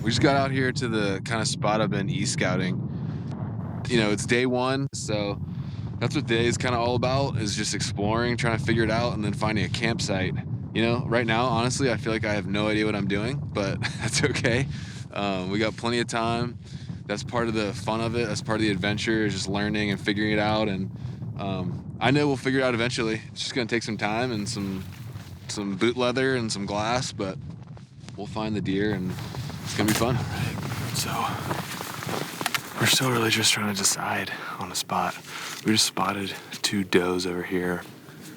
We just got out here to the kind of spot I've been e-scouting. You know, it's day one, so that's what today is kind of all about, is just exploring, trying to figure it out, and then finding a campsite. You know, right now, honestly, I feel like I have no idea what I'm doing, but that's okay. We got plenty of time. That's part of the fun of it. That's part of the adventure, is just learning and figuring it out. And I know we'll figure it out eventually. It's just gonna take some time and some boot leather and some glass, but we'll find the deer and it's gonna be fun. All right, so we're still really just trying to decide on a spot. We just spotted 2 does over here.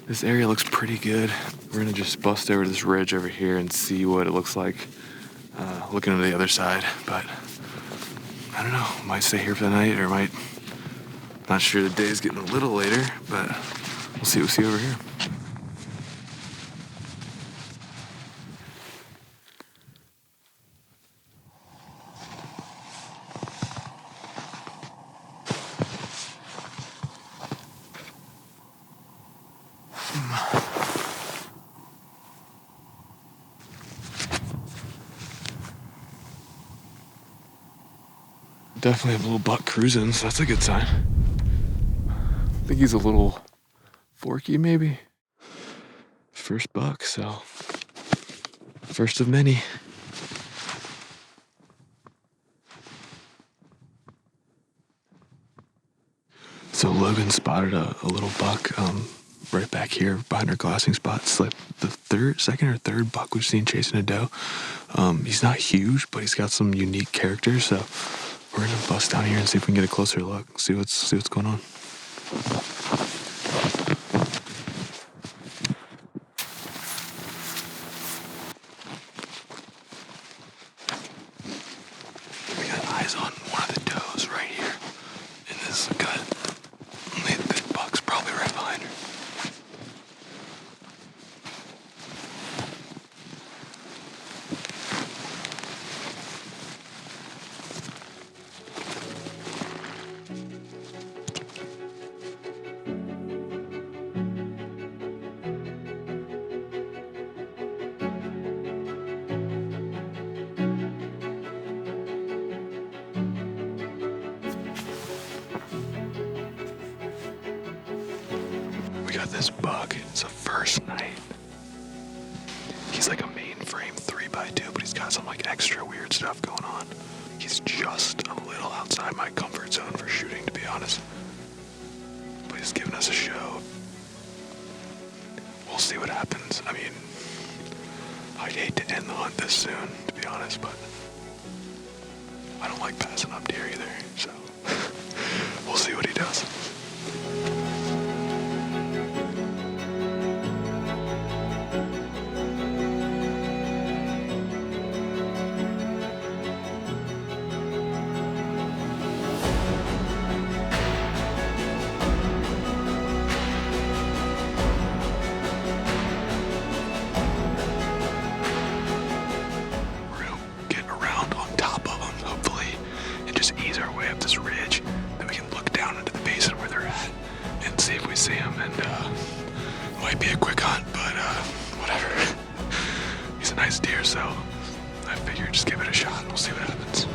This area looks pretty good. We're gonna just bust over this ridge over here and see what it looks like looking to the other side. But I don't know, might stay here for the night or might, not sure, the day's getting a little later, but we'll see what we see over here. Definitely have a little buck cruising, so that's a good sign. I think he's a little forky, maybe. First buck, so first of many. So Logan spotted a little buck right back here behind our glassing spot. It's like the second or third buck we've seen chasing a doe. He's not huge, but he's got some unique characters, so we're gonna bust down here and see if we can get a closer look, see what's going on. We got eyes on one of the does right here in this gut. The buck's probably right behind her. We got this buck. It's a first night. He's like a mainframe 3x2, but he's got some like extra weird stuff going on. He's just a little outside my comfort zone for shooting, to be honest. But he's giving us a show. We'll see what happens. I mean, I'd hate to end the hunt this soon, to be honest, but I don't like passing up deer either, so we'll see what he does. See him, and might be a quick hunt, but whatever. He's a nice deer, so I figured just give it a shot and we'll see what happens.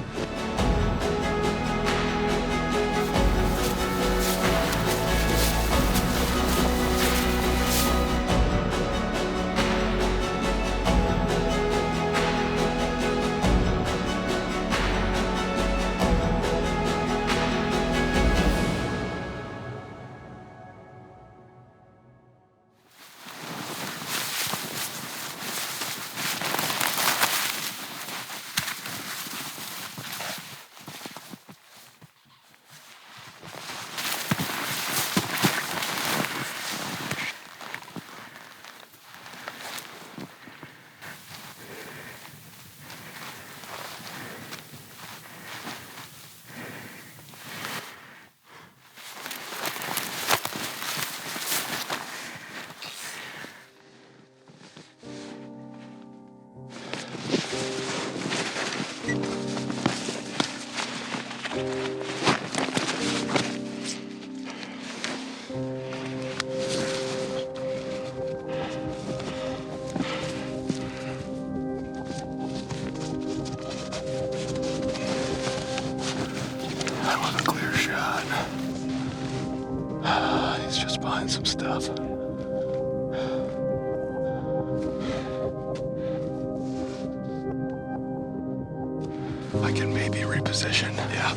He's just behind some stuff. I can maybe reposition. Yeah.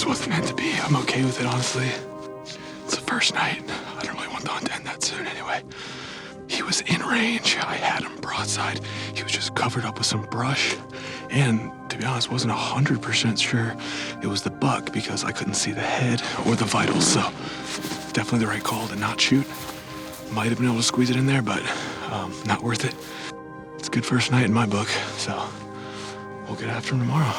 Wasn't meant to be. I'm okay with it, honestly. It's the first night. I don't really want the hunt to end that soon anyway. He was in range. I had him broadside. He was just covered up with some brush. And to be honest, wasn't 100% sure it was the buck because I couldn't see the head or the vitals. So definitely the right call to not shoot. Might have been able to squeeze it in there, but not worth it. It's a good first night in my book. So we'll get after him tomorrow.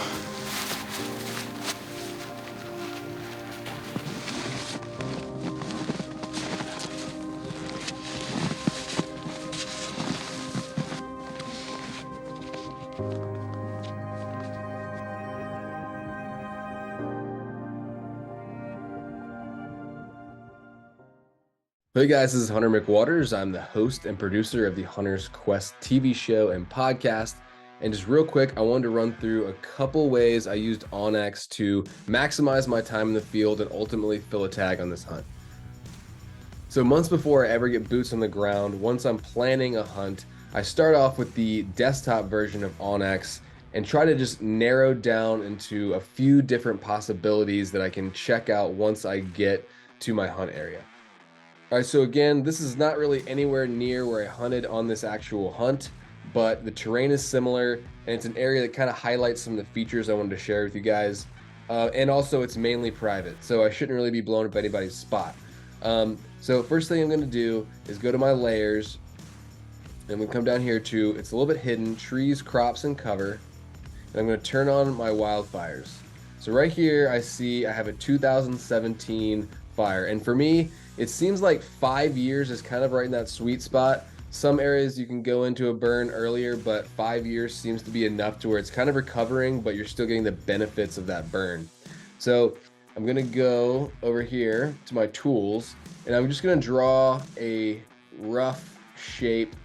Hey guys, this is Hunter McWaters. I'm the host and producer of the Hunter's Quest TV show and podcast. And just real quick, I wanted to run through a couple ways I used onX to maximize my time in the field and ultimately fill a tag on this hunt. So months before I ever get boots on the ground, once I'm planning a hunt, I start off with the desktop version of onX and try to just narrow down into a few different possibilities that I can check out once I get to my hunt area. All right, so again, this is not really anywhere near where I hunted on this actual hunt, but the terrain is similar, and it's an area that kind of highlights some of the features I wanted to share with you guys. And also, it's mainly private, so I shouldn't really be blowing up anybody's spot. So first thing I'm going to do is go to my layers, and we come down here to, it's a little bit hidden, trees, crops, and cover, and I'm going to turn on my wildfires. So right here, I see I have a 2017 fire, and for me, it seems like 5 years is kind of right in that sweet spot. Some areas you can go into a burn earlier, but 5 years seems to be enough to where it's kind of recovering, but you're still getting the benefits of that burn. So I'm gonna go over here to my tools, and I'm just gonna draw a rough shape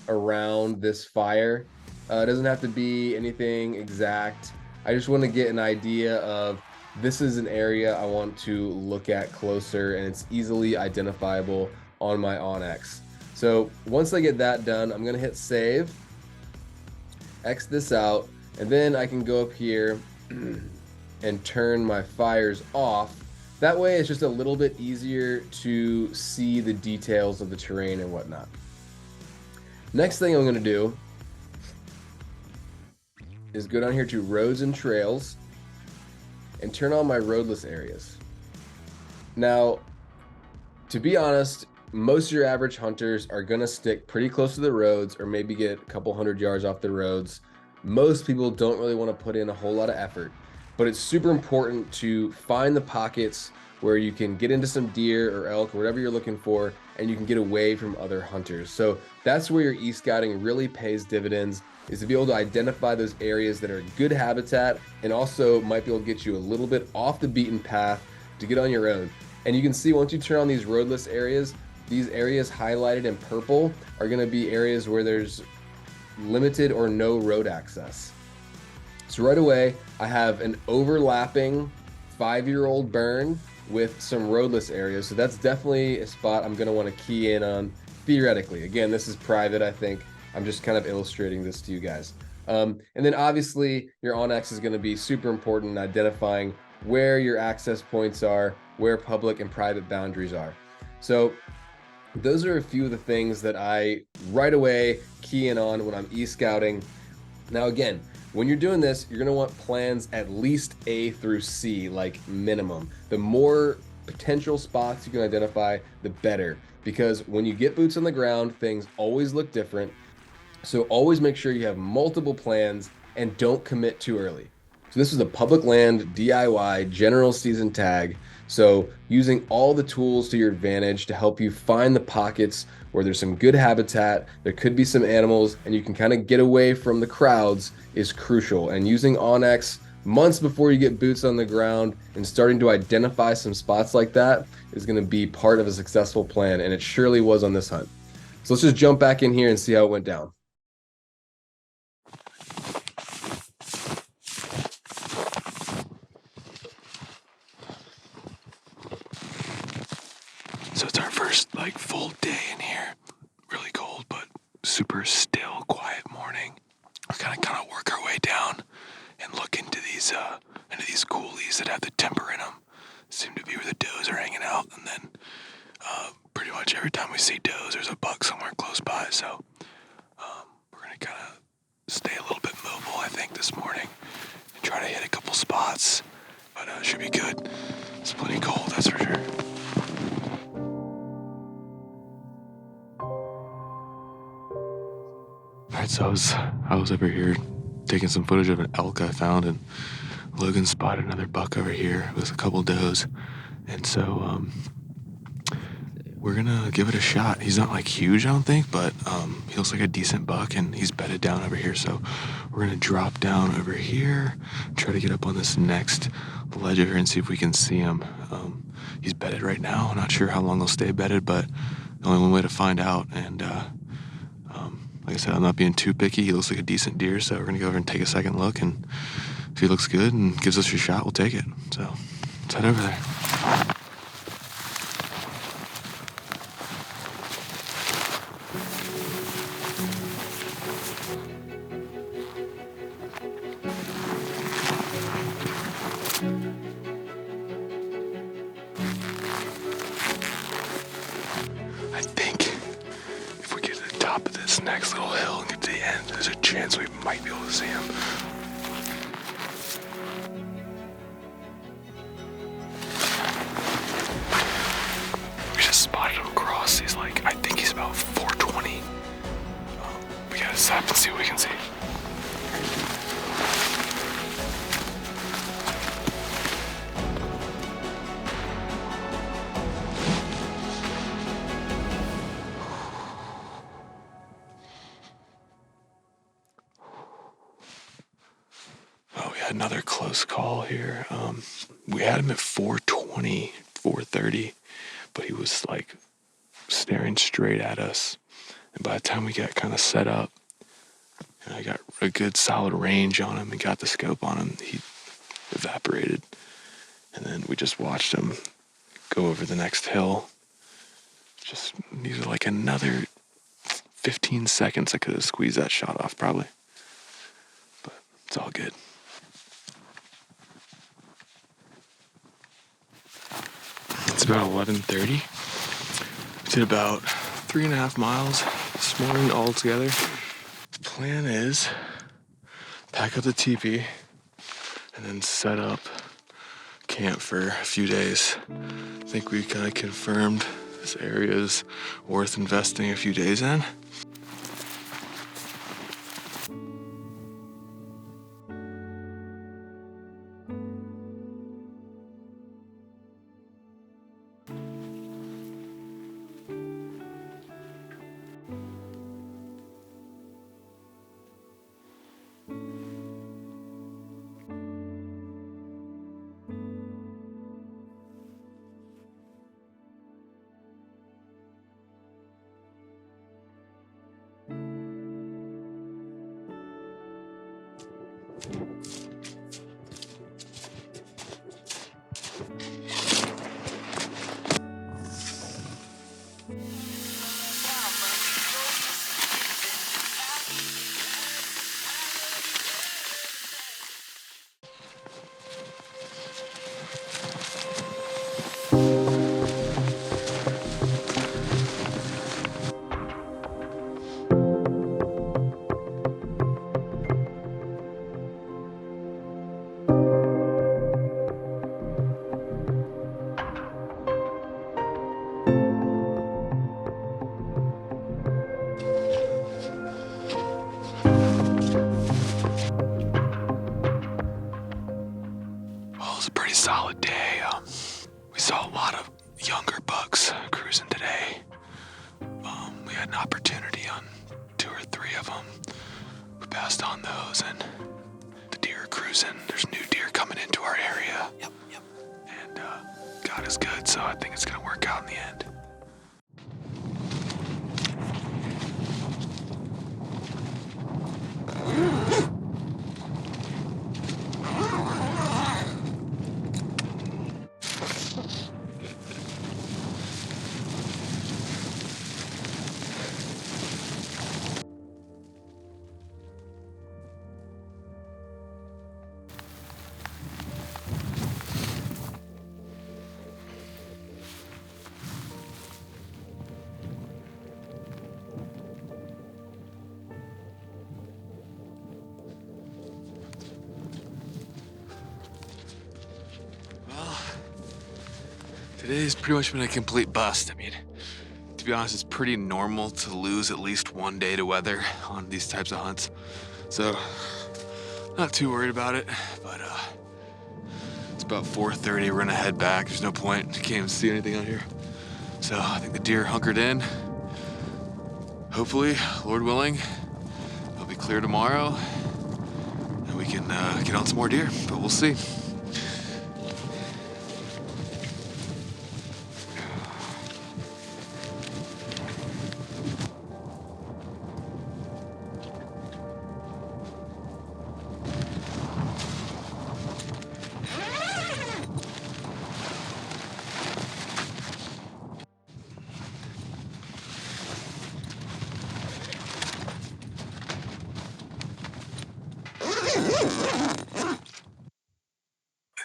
around this fire. It doesn't have to be anything exact. I just want to get an idea of this is an area I want to look at closer, and it's easily identifiable on my onX. So once I get that done, I'm gonna hit save, X this out, and then I can go up here and turn my fires off. That way it's just a little bit easier to see the details of the terrain and whatnot. Next thing I'm gonna do is go down here to roads and trails and turn on my roadless areas. Now, to be honest, most of your average hunters are gonna stick pretty close to the roads or maybe get a couple 100 yards off the roads. Most people don't really wanna put in a whole lot of effort, but it's super important to find the pockets where you can get into some deer or elk or whatever you're looking for, and you can get away from other hunters. So that's where your e-scouting really pays dividends, is to be able to identify those areas that are good habitat and also might be able to get you a little bit off the beaten path to get on your own. And you can see once you turn on these roadless areas, these areas highlighted in purple are gonna be areas where there's limited or no road access. So right away, I have an overlapping 5-year-old burn with some roadless areas. So that's definitely a spot I'm gonna wanna key in on theoretically. Again, this is private, I think. I'm just kind of illustrating this to you guys. And then obviously your onX is gonna be super important in identifying where your access points are, where public and private boundaries are. So those are a few of the things that I right away key in on when I'm e-scouting. Now, again, when you're doing this, you're gonna want plans at least A through C, like minimum. The more potential spots you can identify, the better. Because when you get boots on the ground, things always look different. So always make sure you have multiple plans and don't commit too early. So this is a public land DIY general season tag. So using all the tools to your advantage to help you find the pockets where there's some good habitat, there could be some animals, and you can kind of get away from the crowds is crucial. And using onX months before you get boots on the ground and starting to identify some spots like that is going to be part of a successful plan. And it surely was on this hunt. So let's just jump back in here and see how it went down. So it's our first like full day in here. Really cold, but super still, quiet morning. We're kind of work our way down and look into these coulees that have the timber in them. Seem to be where the does are hanging out, and then pretty much every time we see does, there's a buck somewhere close by. So we're gonna kind of stay a little bit mobile, I think, this morning and try to hit a couple spots. But should be good. It's plenty cold, that's for sure. Alright, so I was over here taking some footage of an elk I found, and Logan spotted another buck over here with a couple does. And so we're gonna give it a shot. He's not like huge, I don't think, but he looks like a decent buck, and he's bedded down over here. So we're gonna drop down over here, try to get up on this next ledge over here and see if we can see him. He's bedded right now. I'm not sure how long he'll stay bedded, but only one way to find out. And like I said, I'm not being too picky. He looks like a decent deer, so we're gonna go over and take a second look, and if he looks good and gives us a shot, we'll take it. So let's head over there. I think if we get to the top of this next little hill and get to the end, there's a chance we might be able to see him. We just spotted him across. He's like, I think he's about 420. We gotta stop and see what we can see. Oh, we had another close call here. We had him at 420, 430, but he was like staring straight at us. And by the time we got kind of set up, and I got a good solid range on him and got the scope on him, he evaporated. And then we just watched him go over the next hill. Just needed like another 15 seconds. I could have squeezed that shot off probably. But it's all good. It's about 11:30. We did about 3.5 miles this morning all together. The plan is pack up the teepee and then set up camp for a few days. I think we kind of confirmed this area is worth investing a few days in. not as good, so I think it's gonna work out in the end. Well, today's pretty much been a complete bust. I mean, to be honest, it's pretty normal to lose at least one day to weather on these types of hunts. So, not too worried about it, but it's about 4:30. We're gonna head back. There's no point. Can't even see anything out here. So I think the deer hunkered in. Hopefully, Lord willing, it'll be clear tomorrow, and we can get on some more deer. But we'll see.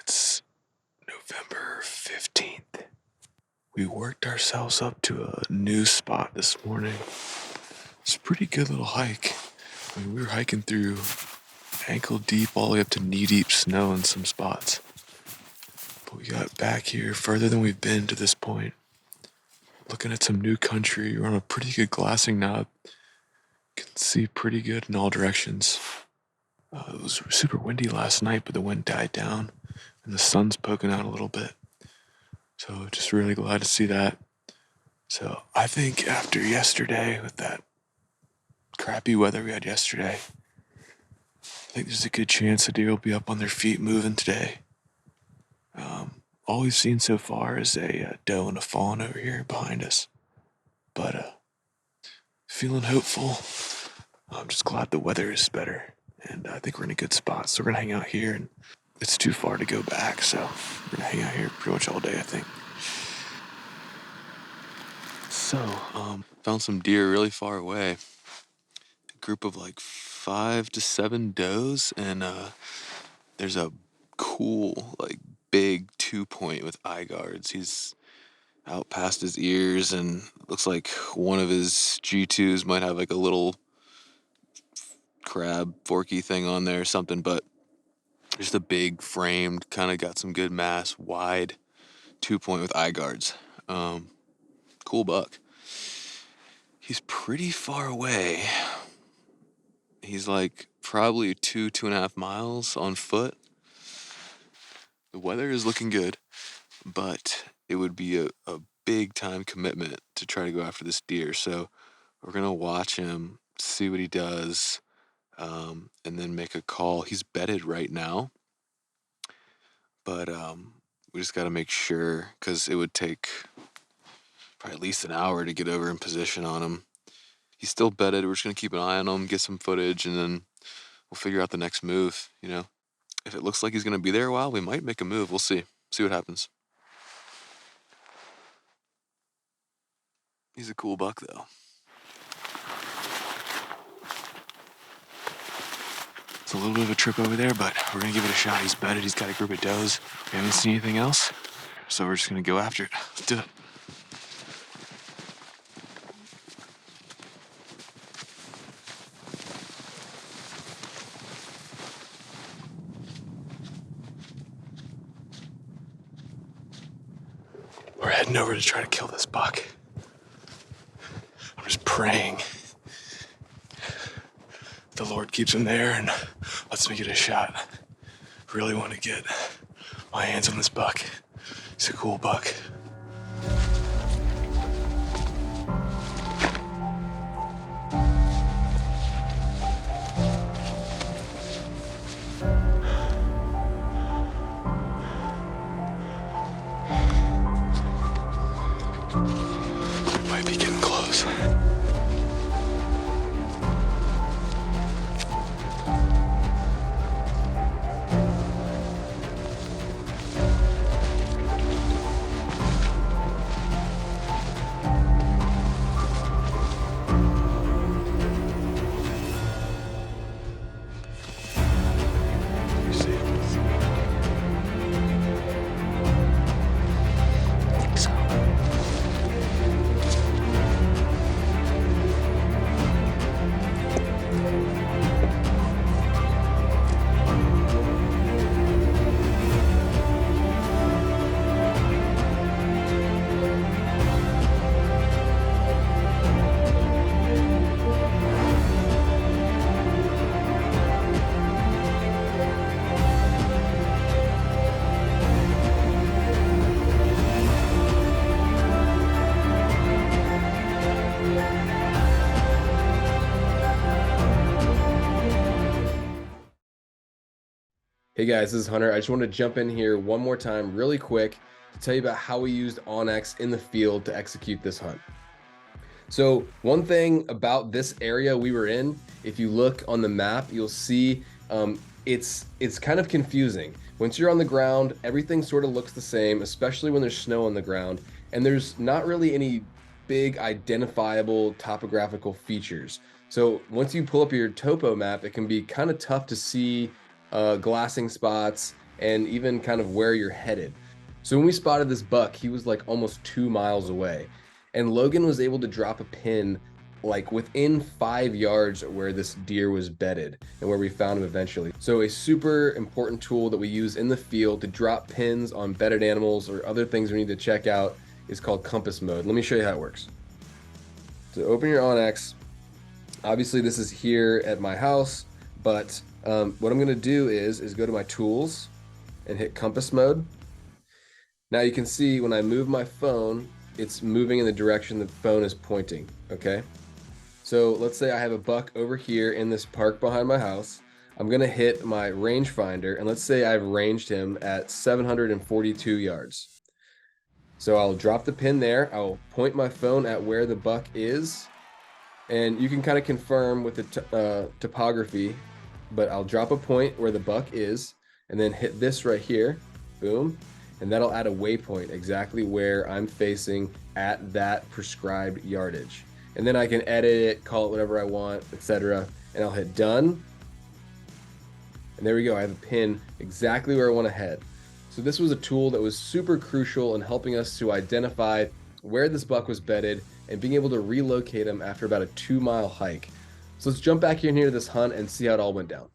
It's November 15th. We worked ourselves up to a new spot this morning. It's a pretty good little hike. I mean, we were hiking through ankle deep all the way up to knee deep snow in some spots. But we got back here further than we've been to this point. Looking at some new country. We're on a pretty good glassing knob. Can see pretty good in all directions. It was super windy last night, but the wind died down and the sun's poking out a little bit. So just really glad to see that. So I think after yesterday, with that crappy weather we had yesterday, I think there's a good chance the deer will be up on their feet moving today. All we've seen so far is a doe and a fawn over here behind us. But feeling hopeful. I'm just glad the weather is better. And I think we're in a good spot. So we're going to hang out here. And it's too far to go back. So we're going to hang out here pretty much all day, I think. So, Found some deer really far away. A group of like 5 to 7 does, and there's a cool, like, big 2-point with eye guards. He's out past his ears, and looks like one of his G2s might have like a little crab forky thing on there or something, but just a big framed, kind of got some good mass, wide 2-point with eye guards. Cool buck. He's pretty far away. He's like probably 2.5 miles on foot. The weather is looking good, but it would be a big time commitment to try to go after this deer. So we're going to watch him, see what he does, and then make a call. He's bedded right now, but we just got to make sure, because it would take probably at least an hour to get over in position on him. He's still bedded. We're just going to keep an eye on him, get some footage, and then we'll figure out the next move, you know. If it looks like he's going to be there a while, we might make a move. We'll see. See what happens. He's a cool buck, though. It's a little bit of a trip over there, but we're going to give it a shot. He's bedded. He's got a group of does. We haven't seen anything else, so we're just going to go after it. Let's do it. We're heading over to try to kill this buck. I'm just praying the Lord keeps him there and lets me get a shot. Really want to get my hands on this buck. He's a cool buck. Hey guys, this is Hunter. I just want to jump in here one more time really quick to tell you about how we used onX in the field to execute this hunt. So one thing about this area we were in, if you look on the map, you'll see it's kind of confusing. Once you're on the ground, everything sort of looks the same, especially when there's snow on the ground, and there's not really any big identifiable topographical features. So once you pull up your topo map, it can be kind of tough to see glassing spots and even kind of where you're headed. So when we spotted this buck, he was like almost 2 miles away, and Logan was able to drop a pin like within 5 yards of where this deer was bedded and where we found him eventually. So a super important tool that we use in the field to drop pins on bedded animals or other things we need to check out is called compass mode. Let me show you how it works. So open your onX. Obviously this is here at my house, but what I'm gonna do is go to my tools and hit compass mode. Now you can see when I move my phone, it's moving in the direction the phone is pointing, okay? So let's say I have a buck over here in this park behind my house. I'm gonna hit my rangefinder, and let's say I've ranged him at 742 yards. So I'll drop the pin there, I'll point my phone at where the buck is, and you can kind of confirm with the topography, but I'll drop a point where the buck is, and then hit this right here, boom, and that'll add a waypoint exactly where I'm facing at that prescribed yardage. And then I can edit it, call it whatever I want, etc. And I'll hit done. And there we go, I have a pin exactly where I want to head. So this was a tool that was super crucial in helping us to identify where this buck was bedded and being able to relocate him after about a 2-mile hike. So let's jump back in here to this hunt and see how it all went down.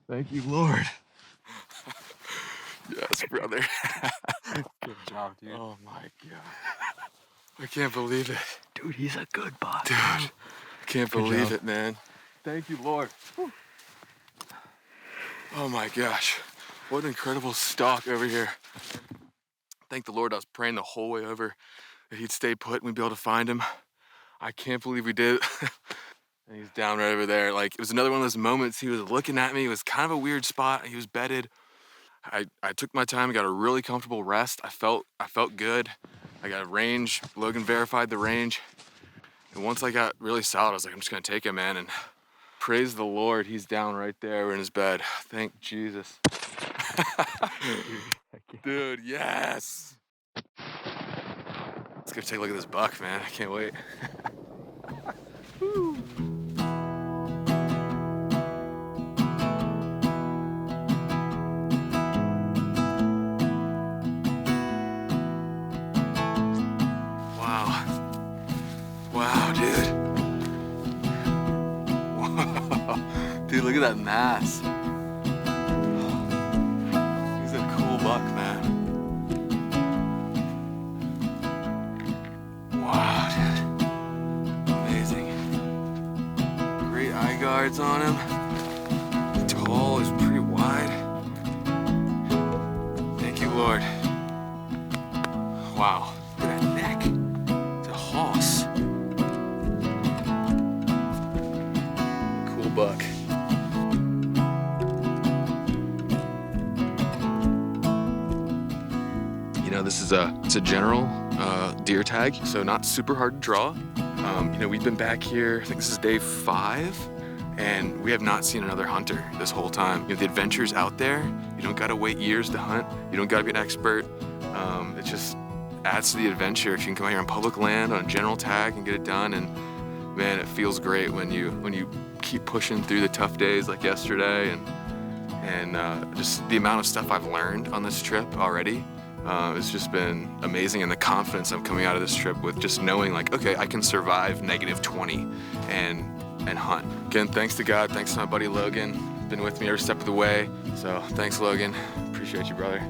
Thank you, Lord. Yes, brother. Good job, dude. Oh my God. I can't believe it. Dude, he's a good buck. Dude, I can't believe job. it, man. Thank you, Lord. Whew. Oh my gosh. What an incredible stalk over here. Thank the Lord I was praying the whole way over that he'd stay put and we'd be able to find him. I can't believe we did. And he's down right over there. Like, it was another one of those moments. He was looking at me. It was kind of a weird spot. He was bedded. I took my time, got a really comfortable rest. I felt good. I got a range. Logan verified the range. And once I got really solid, I was like, I'm just gonna take him, man. And praise the Lord, he's down right there in his bed. Thank Jesus. Dude, yes. Let's go take a look at this buck, man. I can't wait. Woo. Wow, dude. Whoa. Dude, look at that mass. He's a cool buck, man. Wow, dude. Amazing. Great eye guards on him. He's tall, he's pretty wide. Thank you, Lord. Wow. Look at that neck. It's a hoss. Cool buck. You know, this is it's a general deer tag, so not super hard to draw. You know, we've been back here, I think this is day 5, and we have not seen another hunter this whole time. You know, the adventure's out there. You don't gotta wait years to hunt. You don't gotta be an expert. It just adds to the adventure if you can come out here on public land on a general tag and get it done. And man, it feels great when you keep pushing through the tough days like yesterday, and just the amount of stuff I've learned on this trip already It's just been amazing, and the confidence I'm coming out of this trip with, just knowing like, okay, I can survive -20 and hunt. Again, thanks to God, thanks to my buddy Logan, been with me every step of the way. So thanks, Logan. Appreciate you, brother.